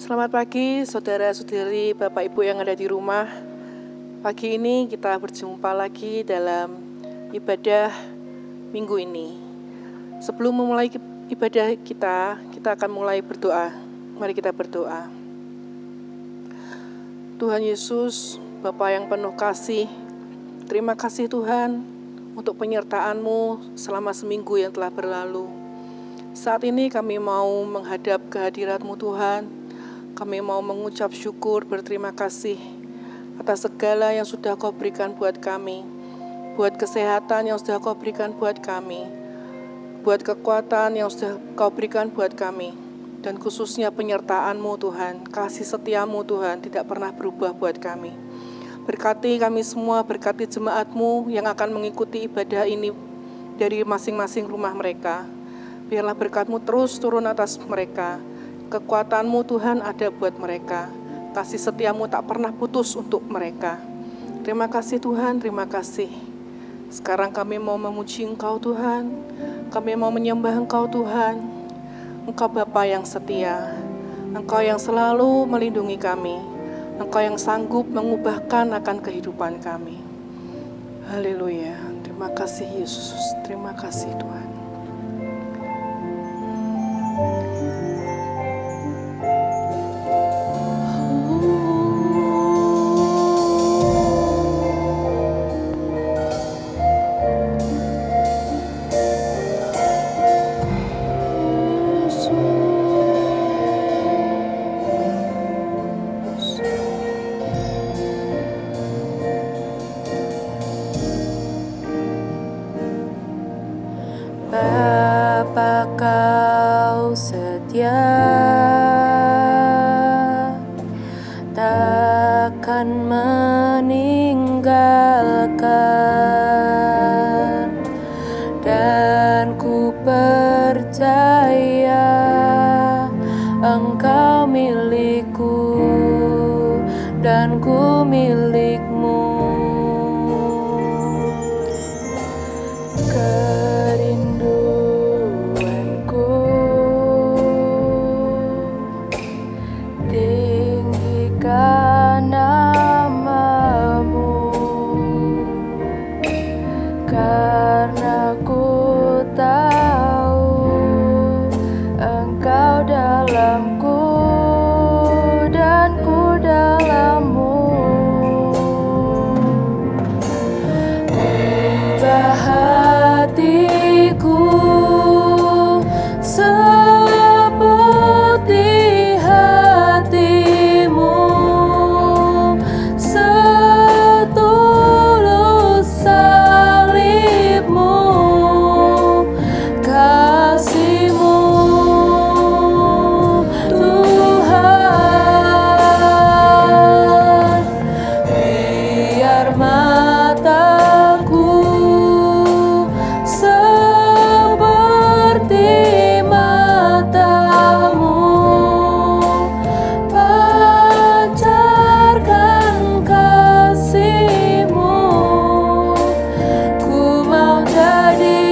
Selamat pagi saudara-saudari, Bapak Ibu yang ada di rumah. Pagi ini kita berjumpa lagi dalam ibadah minggu ini. Sebelum memulai ibadah kita akan mulai berdoa. Mari kita berdoa. Tuhan Yesus, Bapa yang penuh kasih, terima kasih Tuhan untuk penyertaan-Mu selama seminggu yang telah berlalu. Saat ini kami mau menghadap kehadirat-Mu Tuhan. Kami mau mengucap syukur, berterima kasih atas segala yang sudah Kau berikan buat kami, buat kesehatan yang sudah Kau berikan buat kami, buat kekuatan yang sudah Kau berikan buat kami, dan khususnya penyertaan-Mu Tuhan, kasih setia-Mu Tuhan tidak pernah berubah buat kami. Berkati kami semua, berkati jemaat-Mu yang akan mengikuti ibadah ini dari masing-masing rumah mereka. Biarlah berkat-Mu terus turun atas mereka. Kekuatan-Mu Tuhan ada buat mereka. Kasih setia-Mu tak pernah putus untuk mereka. Terima kasih Tuhan, terima kasih. Sekarang kami mau memuji Engkau Tuhan. Kami mau menyembah Engkau Tuhan. Engkau Bapa yang setia. Engkau yang selalu melindungi kami. Engkau yang sanggup mengubahkan akan kehidupan kami. Haleluya. Terima kasih Yesus. Terima kasih Tuhan. Bapa Kau setia, takkan meninggalkan, dan ku percaya Engkau milikku dan ku milik-Mu. Karena ku tahu Engkau dalamku dan ku dalam-Mu. Ubah hatiku seperti hati-Mu, setulus salib-Mu, kasih-Mu Tuhan. Biar mataku seperti mata-Mu, pancarkan kasih-Mu. Ku mau jadi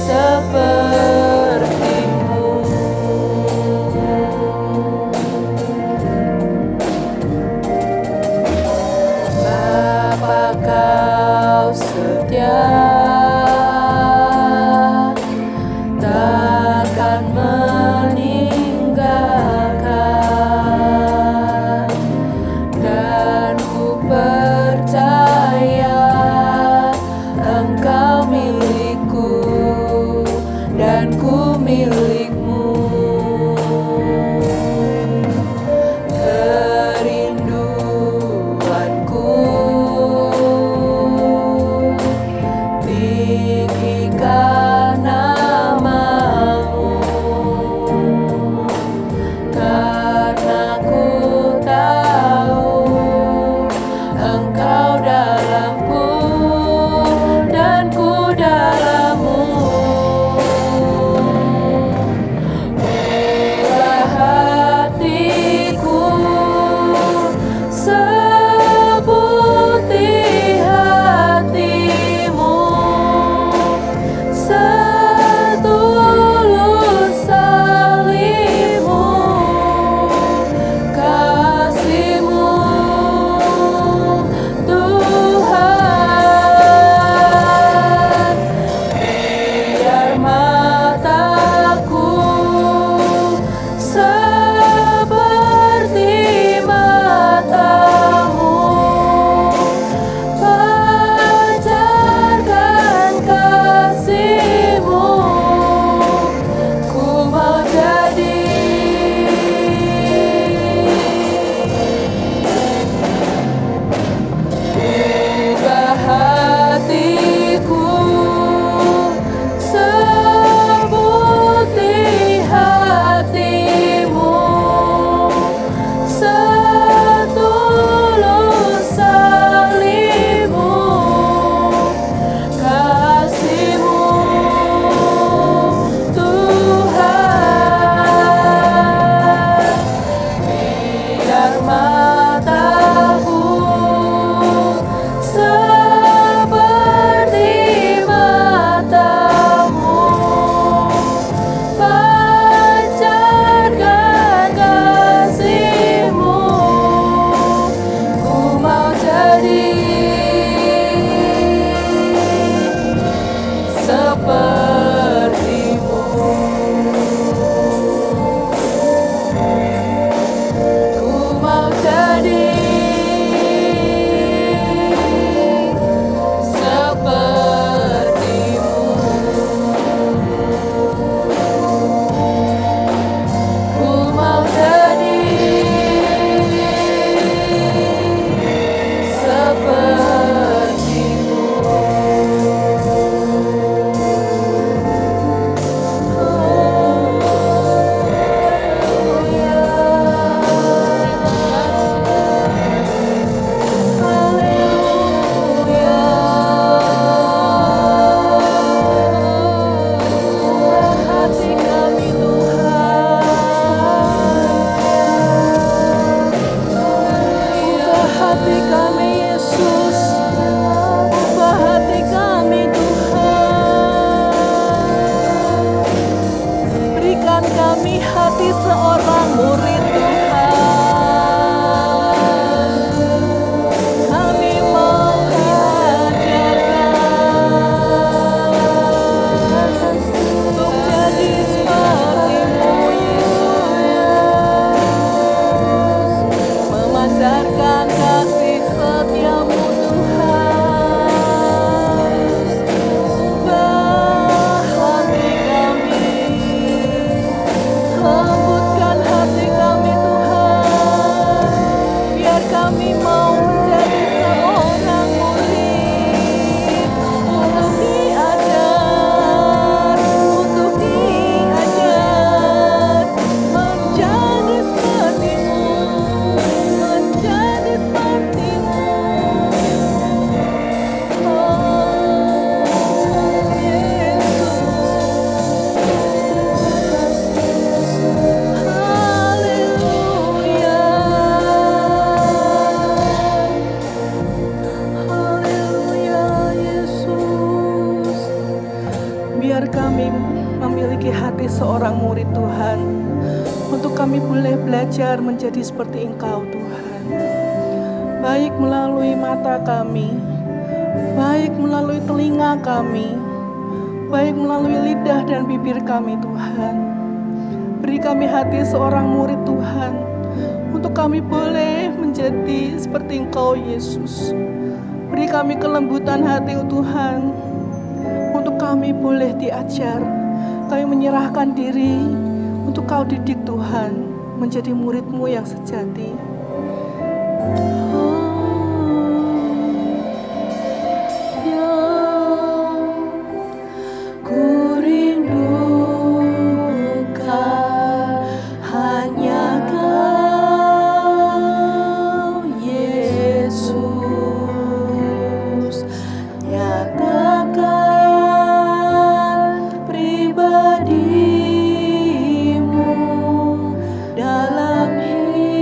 seperti-Mu. Bapa Kau setia, takkan meninggalkan, dan ku percaya Engkau milikku dan ku milik-Mu. Kerinduanku tinggikan nama-Mu, karena ku tahu Engkau dalamku dan ku dalam-Mu. Ubah hatiku seperti hati-Mu, seorang murid Tuhan. Kami mau diajarkan untuk jadi seperti-Mu Yesus, memancarkan kasih setia-Mu Tuhan. Ubah hati kami, lembutkan hati kami Tuhan, biar kami mau menjadi seorang murid untuk diajar, menjadi seperti-Mu, menjadi seperti-Mu. Biar kami memiliki hati seorang murid Tuhan, untuk kami boleh belajar menjadi seperti Engkau Tuhan, baik melalui mata kami, baik melalui telinga kami, baik melalui lidah dan bibir kami Tuhan. Beri kami hati seorang murid Tuhan, untuk kami boleh menjadi seperti Engkau Yesus. Beri kami kelembutan hati Tuhan, untuk kami boleh diajar. Kami menyerahkan diri untuk Kau didik Tuhan, menjadi murid-Mu yang sejati. Ku rindukan hanya Kau Yesus, nyatakan pribadi-Mu dalam hidup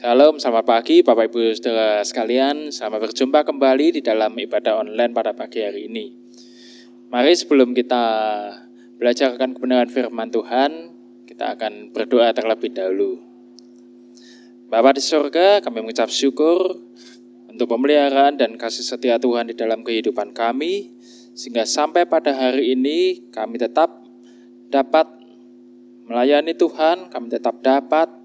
Shalom, selamat pagi Bapak Ibu Saudara sekalian. Selamat berjumpa kembali di dalam ibadah online pada pagi hari ini. Mari sebelum kita belajar akan kebenaran firman Tuhan, kita akan berdoa terlebih dahulu. Bapa di surga, kami mengucap syukur untuk pemeliharaan dan kasih setia Tuhan di dalam kehidupan kami, sehingga sampai pada hari ini kami tetap dapat melayani Tuhan, kami tetap dapat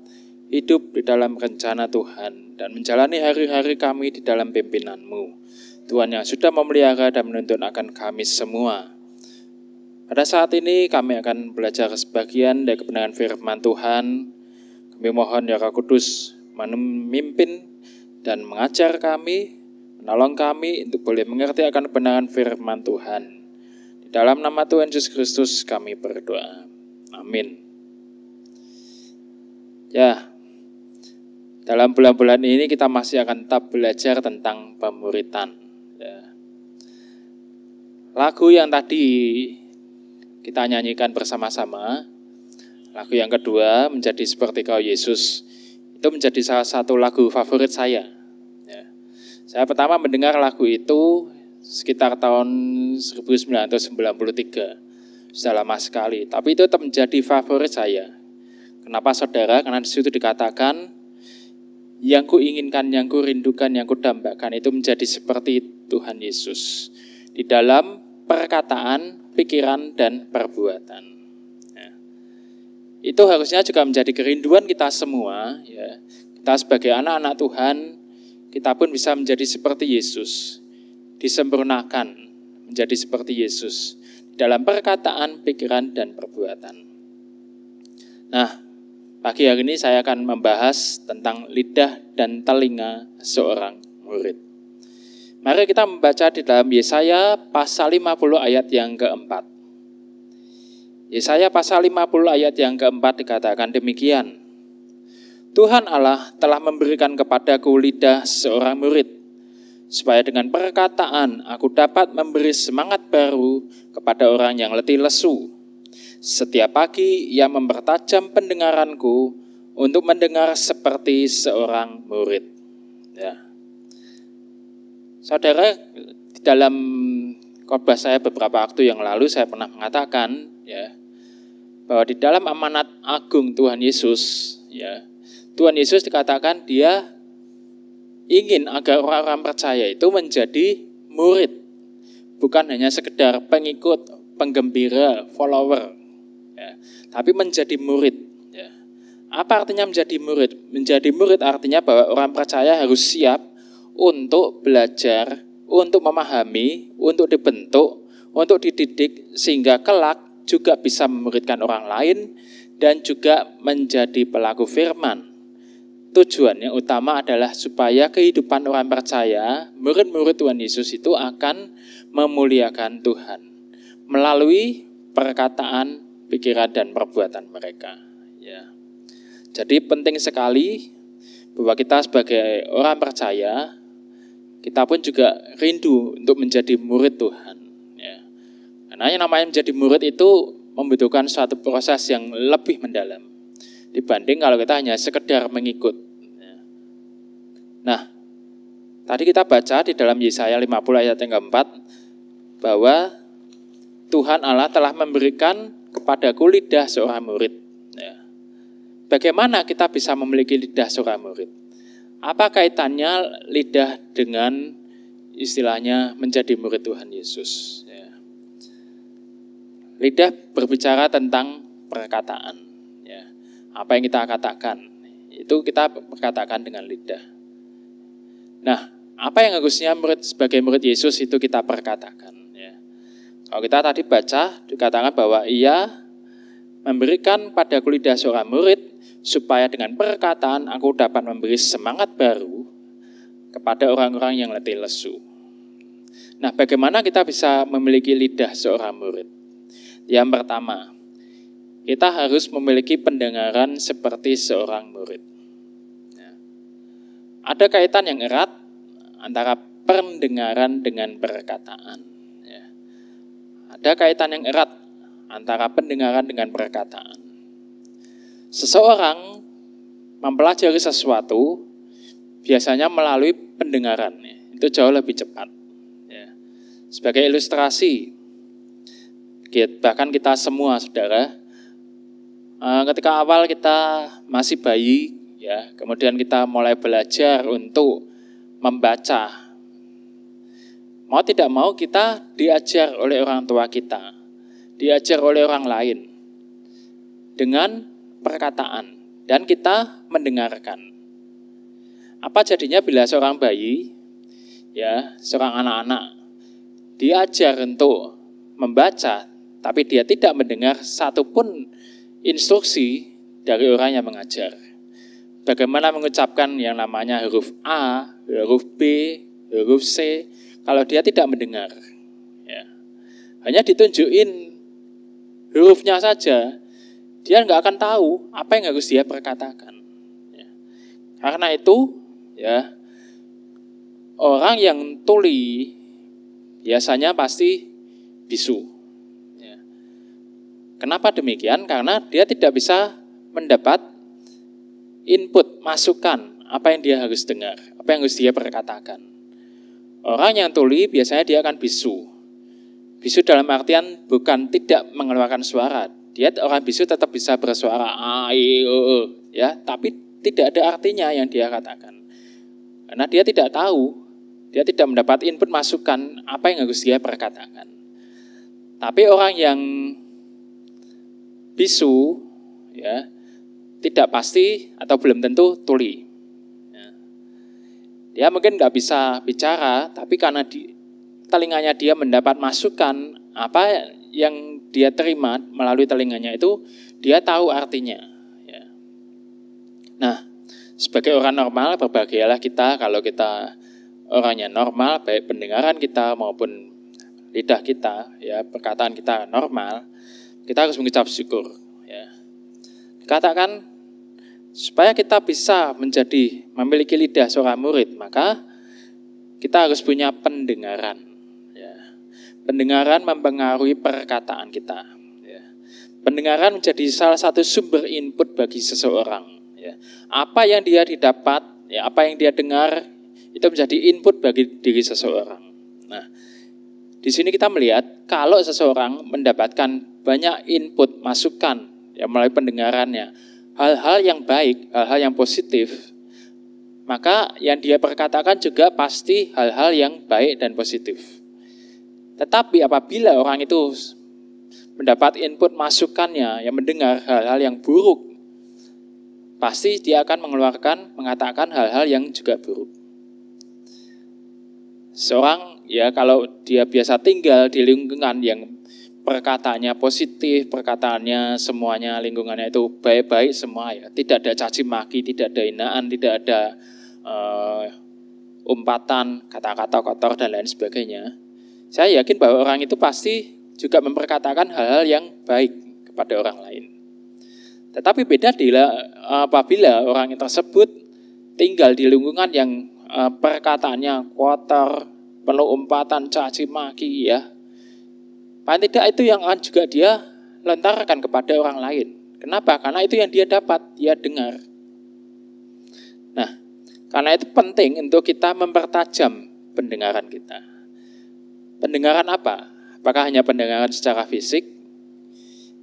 hidup di dalam rencana Tuhan dan menjalani hari-hari kami di dalam pimpinanmu. Tuhan yang sudah memelihara dan menuntun akan kami semua. Pada saat ini kami akan belajar sebagian dari kebenaran firman Tuhan. Kami mohon ya Roh Kudus memimpin dan mengajar kami, menolong kami untuk boleh mengerti akan kebenaran firman Tuhan. Di dalam nama Tuhan Yesus Kristus kami berdoa. Amin. Ya, dalam bulan-bulan ini kita masih akan tetap belajar tentang pemuritan. Ya. Lagu yang tadi kita nyanyikan bersama-sama, lagu yang kedua, Menjadi Seperti Kau Yesus, itu menjadi salah satu lagu favorit saya. Ya. Saya pertama mendengar lagu itu sekitar tahun 1993, sudah lama sekali. Tapi itu tetap menjadi favorit saya. Kenapa saudara? Karena di situ dikatakan, yang ku inginkan, yang ku rindukan, yang ku dambakan itu menjadi seperti Tuhan Yesus di dalam perkataan, pikiran, dan perbuatan. Ya. Itu harusnya juga menjadi kerinduan kita semua. Ya. Kita sebagai anak-anak Tuhan, kita pun bisa menjadi seperti Yesus, disempurnakan menjadi seperti Yesus di dalam perkataan, pikiran, dan perbuatan. Nah, pagi hari ini saya akan membahas tentang lidah dan telinga seorang murid. Mari kita membaca di dalam Yesaya pasal 50 ayat yang keempat. Yesaya pasal 50 ayat yang keempat dikatakan demikian. Tuhan Allah telah memberikan kepadaku lidah seorang murid, supaya dengan perkataan aku dapat memberi semangat baru kepada orang yang letih lesu. Setiap pagi ia mempertajam pendengaranku untuk mendengar seperti seorang murid. Ya. Saudara, di dalam khotbah saya beberapa waktu yang lalu saya pernah mengatakan ya, bahwa di dalam amanat agung Tuhan Yesus, ya, Tuhan Yesus dikatakan dia ingin agar orang-orang percaya itu menjadi murid, bukan hanya sekedar pengikut, penggembira, follower. Ya, tapi menjadi murid. Ya. Apa artinya menjadi murid? Menjadi murid artinya bahwa orang percaya harus siap untuk belajar, untuk memahami, untuk dibentuk, untuk dididik, sehingga kelak juga bisa memuridkan orang lain dan juga menjadi pelaku firman. Tujuannya utama adalah supaya kehidupan orang percaya, murid-murid Tuhan Yesus itu akan memuliakan Tuhan melalui perkataan, pikiran dan perbuatan mereka. Ya. Jadi penting sekali bahwa kita sebagai orang percaya, kita pun juga rindu untuk menjadi murid Tuhan. Ya. Karena yang namanya menjadi murid itu membutuhkan suatu proses yang lebih mendalam dibanding kalau kita hanya sekedar mengikut. Ya. Nah, tadi kita baca di dalam Yesaya 50 ayat yang keempat bahwa Tuhan Allah telah memberikan kepadaku lidah seorang murid. Ya. Bagaimana kita bisa memiliki lidah seorang murid? Apa kaitannya lidah dengan istilahnya menjadi murid Tuhan Yesus? Ya. Lidah berbicara tentang perkataan. Ya. Apa yang kita katakan, itu kita perkatakan dengan lidah. Nah, apa yang harusnya murid sebagai murid Yesus itu kita perkatakan? Kalau kita tadi baca, dikatakan bahwa ia memberikan padaku lidah seorang murid, supaya dengan perkataan aku dapat memberi semangat baru kepada orang-orang yang letih lesu. Nah, bagaimana kita bisa memiliki lidah seorang murid? Yang pertama, kita harus memiliki pendengaran seperti seorang murid. Ada kaitan yang erat antara pendengaran dengan perkataan. Ada kaitan yang erat antara pendengaran dengan perkataan. Seseorang mempelajari sesuatu biasanya melalui pendengaran. Itu jauh lebih cepat. Ya. Sebagai ilustrasi, bahkan kita semua saudara, ketika awal kita masih bayi, ya, kemudian kita mulai belajar untuk membaca. Mau tidak mau kita diajar oleh orang tua kita, diajar oleh orang lain dengan perkataan dan kita mendengarkan. Apa jadinya bila seorang bayi, ya, seorang anak-anak diajar untuk membaca, tapi dia tidak mendengar satupun instruksi dari orang yang mengajar. Bagaimana mengucapkan yang namanya huruf A, huruf B, huruf C, kalau dia tidak mendengar. Ya. Hanya ditunjukin hurufnya saja, dia nggak akan tahu apa yang harus dia perkatakan. Ya. Karena itu, ya, orang yang tuli biasanya pasti bisu. Ya. Kenapa demikian? Karena dia tidak bisa mendapat input, masukan, apa yang dia harus dengar, apa yang harus dia perkatakan. Orang yang tuli biasanya dia akan bisu. Bisu dalam artian bukan tidak mengeluarkan suara. Dia orang bisu tetap bisa bersuara a, i, o, ya, tapi tidak ada artinya yang dia katakan. Karena dia tidak tahu, dia tidak mendapat input masukan apa yang harus dia perkatakan. Tapi orang yang bisu, ya, tidak pasti atau belum tentu tuli. Dia mungkin nggak bisa bicara, tapi karena di telinganya dia mendapat masukan, apa yang dia terima melalui telinganya itu, dia tahu artinya. Ya. Nah, sebagai orang normal, berbahagialah kita kalau kita orangnya normal, baik pendengaran kita maupun lidah kita, ya, perkataan kita normal, kita harus mengucap syukur. Ya. Katakan, supaya kita bisa memiliki lidah seorang murid, maka kita harus punya pendengaran. Ya. Pendengaran mempengaruhi perkataan kita. Ya. Pendengaran menjadi salah satu sumber input bagi seseorang. Ya. Apa yang dia didapat, ya, apa yang dia dengar, itu menjadi input bagi diri seseorang. Nah, di sini kita melihat kalau seseorang mendapatkan banyak input, masukan, ya, melalui pendengarannya, hal-hal yang baik, hal-hal yang positif, maka yang dia perkatakan juga pasti hal-hal yang baik dan positif. Tetapi apabila orang itu mendapat input masukannya, yang mendengar hal-hal yang buruk, pasti dia akan mengatakan hal-hal yang juga buruk. Seorang, ya, kalau dia biasa tinggal di lingkungan yang perkataannya positif, perkataannya semuanya, lingkungannya itu baik-baik semua, ya. Tidak ada caci maki, tidak ada hinaan, tidak ada umpatan, kata-kata kotor dan lain sebagainya. Saya yakin bahwa orang itu pasti juga memperkatakan hal-hal yang baik kepada orang lain. Tetapi beda apabila orang tersebut tinggal di lingkungan yang perkataannya kotor, penuh umpatan, caci maki, ya. Paling tidak itu yang akan juga dia lontarkan kepada orang lain. Kenapa? Karena itu yang dia dapat, dia dengar. Nah, karena itu penting untuk kita mempertajam pendengaran kita. Pendengaran apa? Apakah hanya pendengaran secara fisik?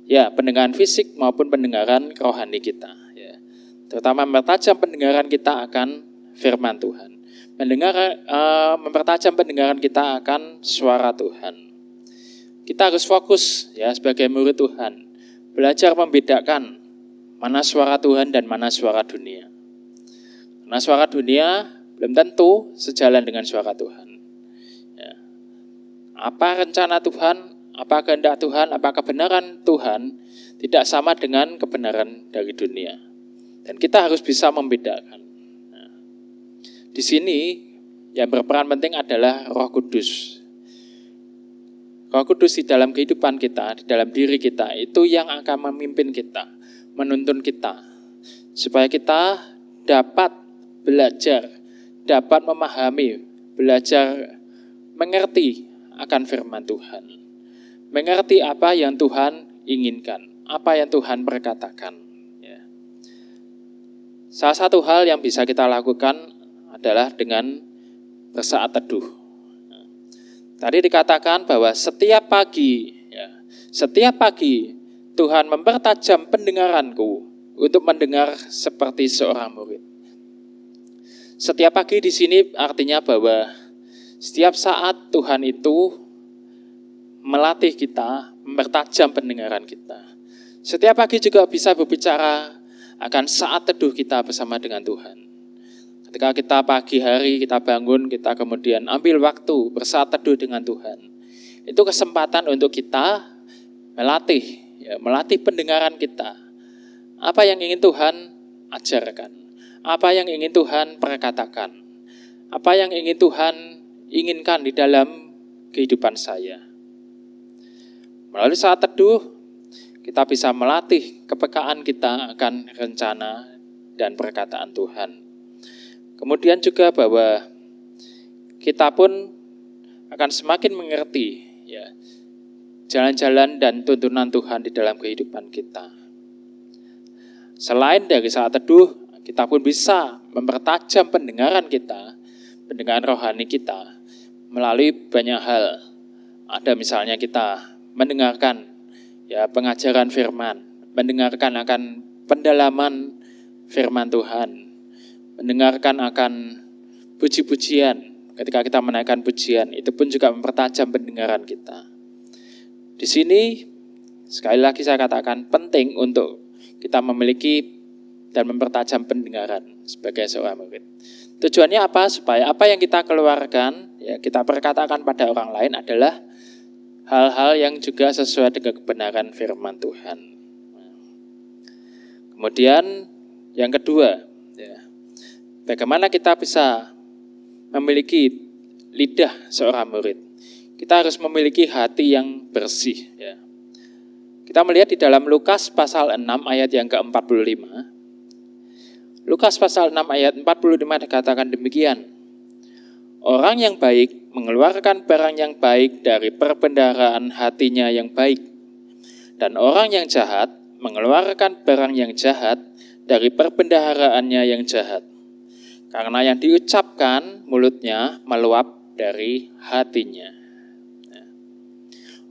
Ya, pendengaran fisik maupun pendengaran rohani kita. Ya. Terutama mempertajam pendengaran kita akan firman Tuhan. Mempertajam pendengaran kita akan suara Tuhan. Kita harus fokus, ya, sebagai murid Tuhan, belajar membedakan mana suara Tuhan dan mana suara dunia. Karena suara dunia belum tentu sejalan dengan suara Tuhan. Ya. Apa rencana Tuhan, apa kehendak Tuhan, apa kebenaran Tuhan tidak sama dengan kebenaran dari dunia. Dan kita harus bisa membedakan. Nah, di sini yang berperan penting adalah Roh Kudus. Roh Kudus di dalam kehidupan kita, di dalam diri kita, itu yang akan memimpin kita, menuntun kita, supaya kita dapat belajar, dapat memahami, belajar mengerti akan firman Tuhan. Mengerti apa yang Tuhan inginkan, apa yang Tuhan perkatakan. Ya. Salah satu hal yang bisa kita lakukan adalah dengan bersaat teduh. Tadi dikatakan bahwa setiap pagi Tuhan mempertajam pendengaranku untuk mendengar seperti seorang murid. Setiap pagi di sini artinya bahwa setiap saat Tuhan itu melatih kita, mempertajam pendengaran kita. Setiap pagi juga bisa berbicara akan saat teduh kita bersama dengan Tuhan. Ketika kita pagi hari, kita bangun, kita kemudian ambil waktu bersaat teduh dengan Tuhan. Itu kesempatan untuk kita melatih pendengaran kita. Apa yang ingin Tuhan ajarkan? Apa yang ingin Tuhan perkatakan? Apa yang ingin Tuhan inginkan di dalam kehidupan saya? Melalui saat teduh, kita bisa melatih kepekaan kita akan rencana dan perkataan Tuhan. Kemudian juga bahwa kita pun akan semakin mengerti jalan-jalan dan tuntunan Tuhan di dalam kehidupan kita. Selain dari saat teduh, kita pun bisa mempertajam pendengaran kita, pendengaran rohani kita, melalui banyak hal. Ada misalnya kita mendengarkan pengajaran firman, mendengarkan akan pendalaman firman Tuhan, mendengarkan akan puji-pujian. Ketika kita menaikkan pujian, itu pun juga mempertajam pendengaran kita. Di sini, sekali lagi saya katakan penting untuk kita memiliki dan mempertajam pendengaran sebagai seorang murid. Tujuannya apa? Supaya apa yang kita keluarkan, kita perkatakan pada orang lain adalah hal-hal yang juga sesuai dengan kebenaran firman Tuhan. Kemudian yang kedua, bagaimana kita bisa memiliki lidah seorang murid? Kita harus memiliki hati yang bersih. Kita melihat di dalam Lukas pasal 6 ayat yang ke-45. Lukas pasal 6 ayat 45 dikatakan demikian. Orang yang baik mengeluarkan barang yang baik dari perbendaharaan hatinya yang baik. Dan orang yang jahat mengeluarkan barang yang jahat dari perbendaharaannya yang jahat. Karena yang diucapkan mulutnya meluap dari hatinya.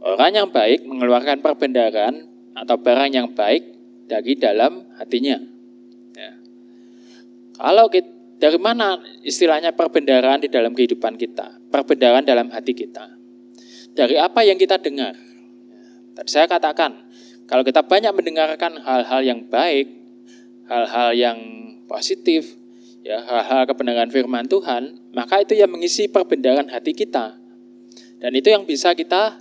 Orang yang baik mengeluarkan perbendaharaan atau barang yang baik dari dalam hatinya. Kalau dari mana istilahnya perbendaharaan di dalam kehidupan kita? Perbendaharaan dalam hati kita. Dari apa yang kita dengar. Tadi saya katakan, kalau kita banyak mendengarkan hal-hal yang baik, hal-hal yang positif, hal-hal kebenaran firman Tuhan, maka itu yang mengisi perbendaharaan hati kita. Dan itu yang bisa kita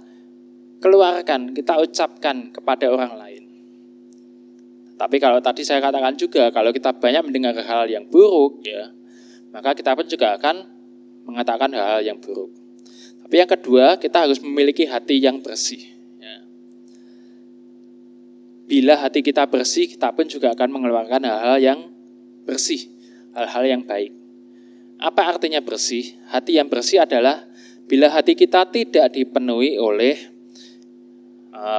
keluarkan, kita ucapkan kepada orang lain. Tapi kalau tadi saya katakan juga, kalau kita banyak mendengar hal yang buruk, maka kita pun juga akan mengatakan hal yang buruk. Tapi yang kedua, kita harus memiliki hati yang bersih. Bila hati kita bersih, kita pun juga akan mengeluarkan hal-hal yang bersih, hal-hal yang baik. Apa artinya bersih? Hati yang bersih adalah bila hati kita tidak dipenuhi oleh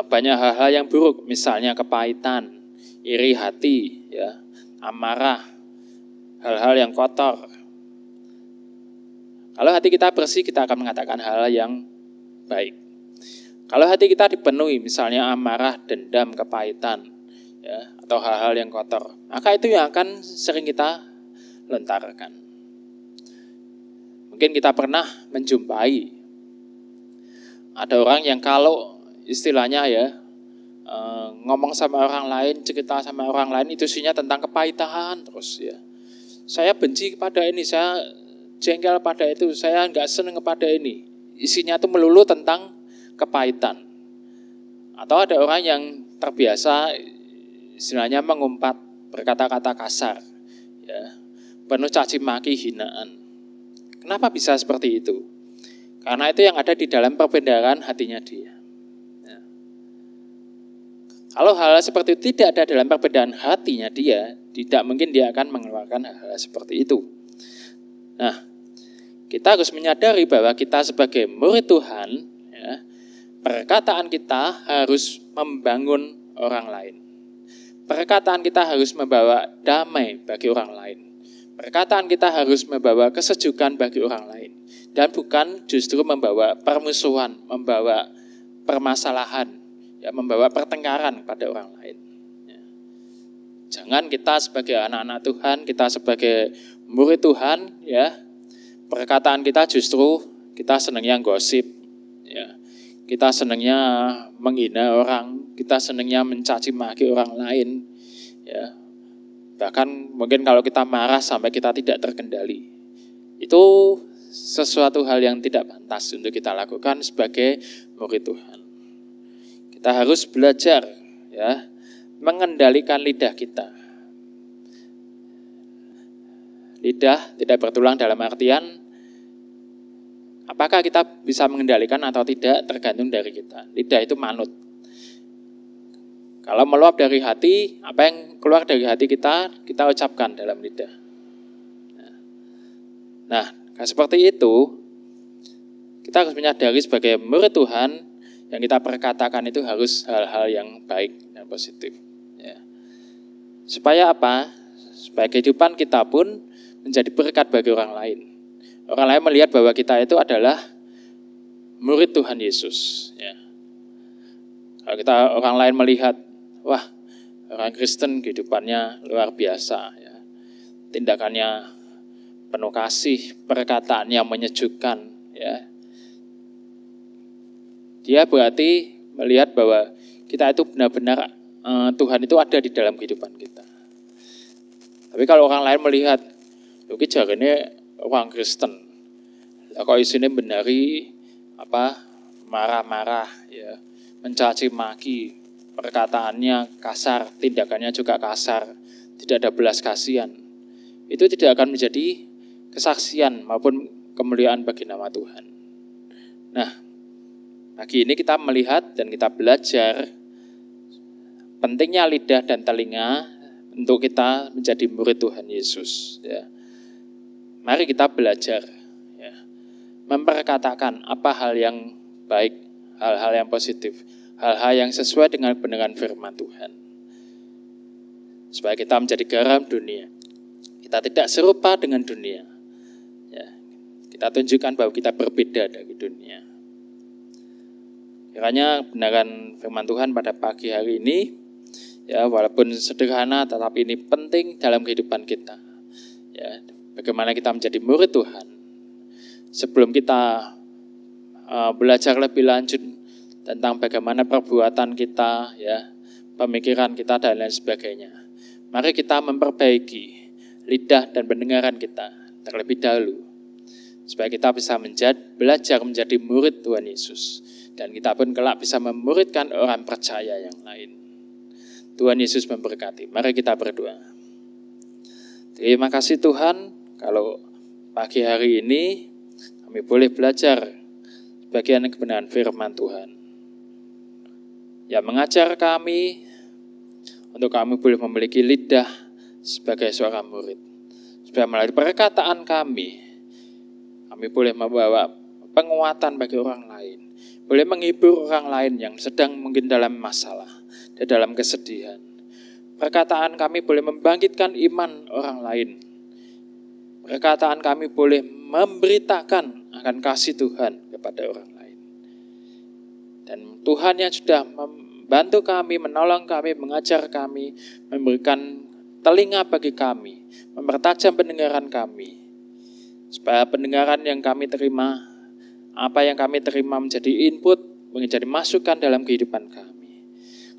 banyak hal-hal yang buruk, misalnya kepahitan, iri hati, amarah, hal-hal yang kotor. Kalau hati kita bersih, kita akan mengatakan hal yang baik. Kalau hati kita dipenuhi, misalnya amarah, dendam, kepahitan, atau hal-hal yang kotor, maka itu yang akan sering kita lontarkan. Mungkin kita pernah menjumpai ada orang yang kalau istilahnya ngomong sama orang lain, cerita sama orang lain, itu isinya tentang kepahitan terus Saya benci kepada ini, saya jengkel pada itu, saya nggak senang kepada ini. Isinya itu melulu tentang kepahitan. Atau ada orang yang terbiasa istilahnya mengumpat, berkata-kata kasar, penuh caci maki, hinaan. Kenapa bisa seperti itu? Karena itu yang ada di dalam perbendaharaan hatinya dia. Kalau hal seperti itu tidak ada dalam perbedaan hatinya dia, tidak mungkin dia akan mengeluarkan hal seperti itu. Nah, kita harus menyadari bahwa kita sebagai murid Tuhan, perkataan kita harus membangun orang lain. Perkataan kita harus membawa damai bagi orang lain. Perkataan kita harus membawa kesejukan bagi orang lain. Dan bukan justru membawa permusuhan, membawa permasalahan, ya, membawa pertengkaran pada orang lain. Ya. Jangan kita sebagai anak-anak Tuhan, kita sebagai murid Tuhan, ya, perkataan kita justru kita senangnya gosip, ya. Kita senangnya menghina orang, kita senangnya mencaci maki orang lain, ya. Bahkan mungkin kalau kita marah sampai kita tidak terkendali. Itu sesuatu hal yang tidak pantas untuk kita lakukan sebagai murid Tuhan. Kita harus belajar, ya, mengendalikan lidah kita. Lidah tidak bertulang dalam artian apakah kita bisa mengendalikan atau tidak tergantung dari kita. Lidah itu manut. Kalau meluap dari hati, apa yang keluar dari hati kita ucapkan dalam lidah. Nah, seperti itu, kita harus menyadari sebagai murid Tuhan, yang kita perkatakan itu harus hal-hal yang baik dan positif. Ya. Supaya apa? Supaya kehidupan kita pun menjadi berkat bagi orang lain. Orang lain melihat bahwa kita itu adalah murid Tuhan Yesus. Ya. Kalau orang lain melihat, wah, orang Kristen kehidupannya luar biasa, ya. Tindakannya penuh kasih, perkataannya menyejukkan, ya. Dia berarti melihat bahwa kita itu benar-benar Tuhan itu ada di dalam kehidupan kita. Tapi kalau orang lain melihat, oke, jarane orang Kristen, kok isinya benari marah-marah, ya, mencaci maki, perkataannya kasar, tindakannya juga kasar, tidak ada belas kasihan. Itu tidak akan menjadi kesaksian maupun kemuliaan bagi nama Tuhan. Nah, pagi ini kita melihat dan kita belajar pentingnya lidah dan telinga untuk kita menjadi murid Tuhan Yesus. Ya. Mari kita belajar, ya, memperkatakan apa hal yang baik, hal-hal yang positif, hal-hal yang sesuai dengan kebenaran firman Tuhan. Supaya kita menjadi garam dunia. Kita tidak serupa dengan dunia. Ya, kita tunjukkan bahwa kita berbeda dari dunia. Kiranya kebenaran firman Tuhan pada pagi hari ini, ya, walaupun sederhana tetapi ini penting dalam kehidupan kita. Ya, bagaimana kita menjadi murid Tuhan. Sebelum kita belajar lebih lanjut tentang bagaimana perbuatan kita, ya, pemikiran kita dan lain sebagainya. Mari kita memperbaiki lidah dan pendengaran kita terlebih dahulu. Supaya kita bisa belajar menjadi murid Tuhan Yesus. Dan kita pun kelak bisa memuridkan orang percaya yang lain. Tuhan Yesus memberkati. Mari kita berdoa. Terima kasih Tuhan, kalau pagi hari ini kami boleh belajar bagian kebenaran firman Tuhan. Yang mengajar kami untuk kami boleh memiliki lidah sebagai seorang murid. Supaya melalui perkataan kami boleh membawa penguatan bagi orang lain. Boleh menghibur orang lain yang sedang mungkin dalam masalah dan dalam kesedihan. Perkataan kami boleh membangkitkan iman orang lain. Perkataan kami boleh memberitakan akan kasih Tuhan kepada orang lain. Dan Tuhan yang sudah membantu kami, menolong kami, mengajar kami, memberikan telinga bagi kami, mempertajam pendengaran kami. Supaya pendengaran yang kami terima, apa yang kami terima menjadi input, menjadi masukan dalam kehidupan kami.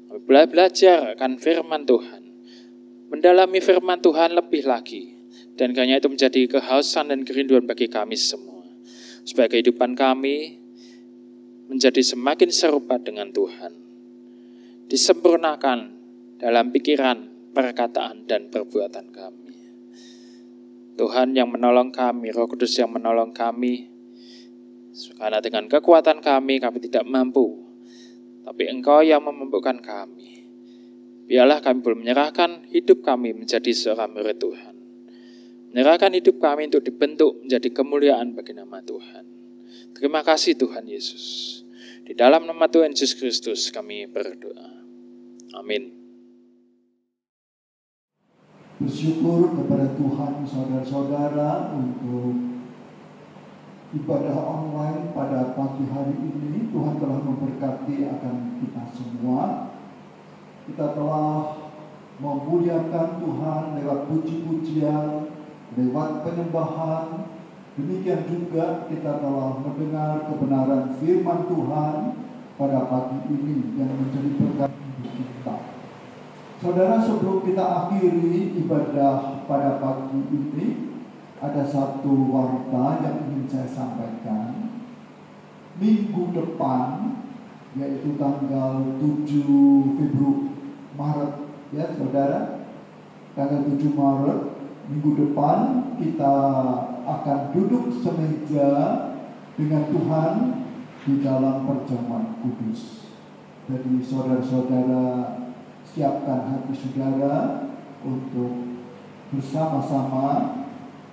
Kami belajar akan firman Tuhan, mendalami firman Tuhan lebih lagi, dan kiranya itu menjadi kehausan dan kerinduan bagi kami semua. Supaya kehidupan kami menjadi semakin serupa dengan Tuhan. Disempurnakan dalam pikiran, perkataan, dan perbuatan kami. Tuhan yang menolong kami, Roh Kudus yang menolong kami, karena dengan kekuatan kami tidak mampu, tapi Engkau yang memampukan kami. Biarlah kami boleh menyerahkan hidup kami menjadi seorang murid Tuhan. Menyerahkan hidup kami untuk dibentuk menjadi kemuliaan bagi nama Tuhan. Terima kasih Tuhan Yesus. Di dalam nama Tuhan Yesus Kristus kami berdoa. Amin. Bersyukur kepada Tuhan saudara-saudara untuk ibadah online pada pagi hari ini. Tuhan telah memberkati akan kita semua. Kita telah memuliakan Tuhan lewat puji-pujian, lewat penyembahan. Demikian juga kita telah mendengar kebenaran firman Tuhan pada pagi ini yang menjadi berkat bagi kita. Saudara, sebelum kita akhiri ibadah pada pagi ini, ada satu warta yang ingin saya sampaikan. Minggu depan, yaitu tanggal 7 Maret, ya saudara, tanggal 7 Maret, minggu depan kita akan duduk semeja dengan Tuhan di dalam perjamuan kudus. Jadi saudara-saudara, siapkan hati saudara untuk bersama-sama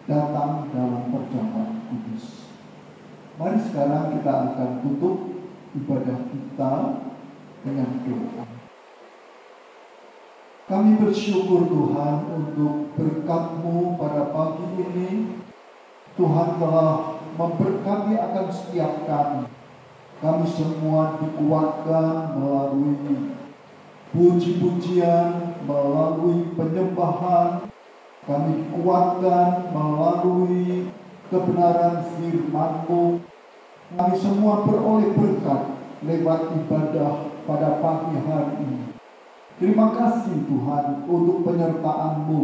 datang dalam perjamuan kudus. Mari sekarang kita akan tutup ibadah kita dengan doa. Kami bersyukur Tuhan untuk berkat-Mu pada pagi ini. Tuhan telah memberkati akan setiap kami. Kami semua dikuatkan melalui puji-pujian, melalui penyembahan. Kami dikuatkan melalui kebenaran firman-Mu. Kami semua beroleh berkat lewat ibadah pada pagi hari ini. Terima kasih Tuhan untuk penyertaan-Mu,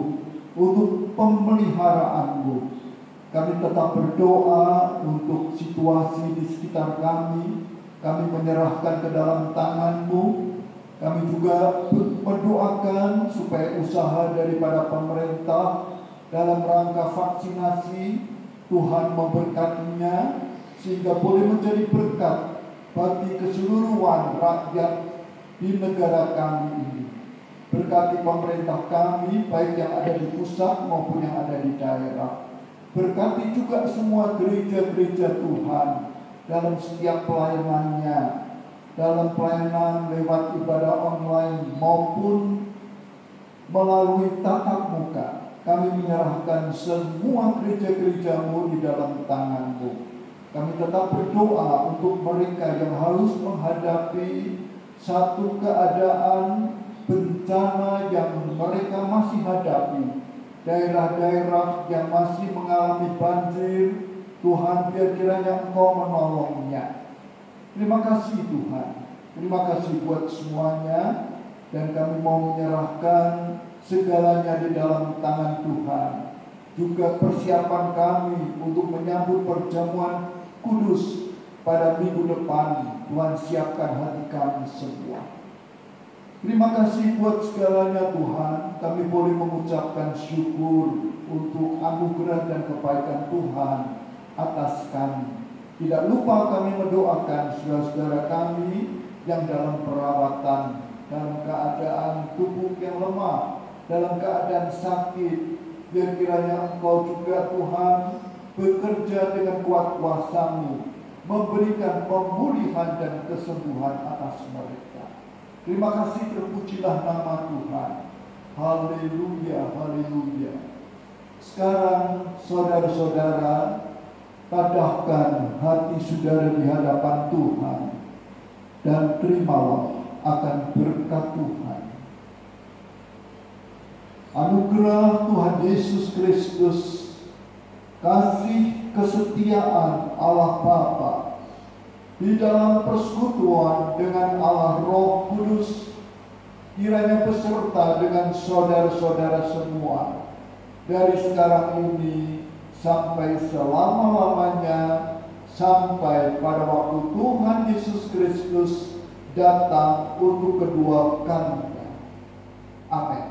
untuk pemeliharaan-Mu. Kami tetap berdoa untuk situasi di sekitar kami. Kami menyerahkan ke dalam tangan-Mu. Kami juga mendoakan supaya usaha daripada pemerintah dalam rangka vaksinasi, Tuhan memberkatinya sehingga boleh menjadi berkat bagi keseluruhan rakyat di negara kami ini. Berkati pemerintah kami, baik yang ada di pusat maupun yang ada di daerah. Berkati juga semua gereja-gereja Tuhan dalam setiap pelayanannya, dalam pelayanan lewat ibadah online maupun melalui tatap muka. Kami menyerahkan semua gereja-gereja-Mu di dalam tangan-Mu. Kami tetap berdoa untuk mereka yang harus menghadapi satu keadaan bencana yang mereka masih hadapi. Daerah-daerah yang masih mengalami banjir, Tuhan biar kiranya Engkau menolongnya. Terima kasih Tuhan, terima kasih buat semuanya, dan kami mau menyerahkan segalanya di dalam tangan Tuhan. Juga persiapan kami untuk menyambut perjamuan kudus pada minggu depan. Tuhan siapkan hati kami semua. Terima kasih buat segalanya Tuhan. Kami boleh mengucapkan syukur untuk anugerah dan kebaikan Tuhan atas kami. Tidak lupa kami mendoakan saudara-saudara kami yang dalam perawatan, dalam keadaan tubuh yang lemah, dalam keadaan sakit. Biar kiranya Engkau juga Tuhan bekerja dengan kuat kuasa-Mu, memberikan pemulihan dan kesembuhan atas mereka. Terima kasih, terpujilah nama Tuhan. Haleluya, haleluya. Sekarang saudara-saudara, tadahkan hati saudara di hadapan Tuhan dan terimalah akan berkat Tuhan. Anugerah Tuhan Yesus Kristus, kasih kesetiaan Allah Bapa di dalam persekutuan dengan Allah Roh Kudus, kiranya beserta dengan saudara-saudara semua dari sekarang ini sampai selama-lamanya, sampai pada waktu Tuhan Yesus Kristus datang untuk kedua kalinya. Amin.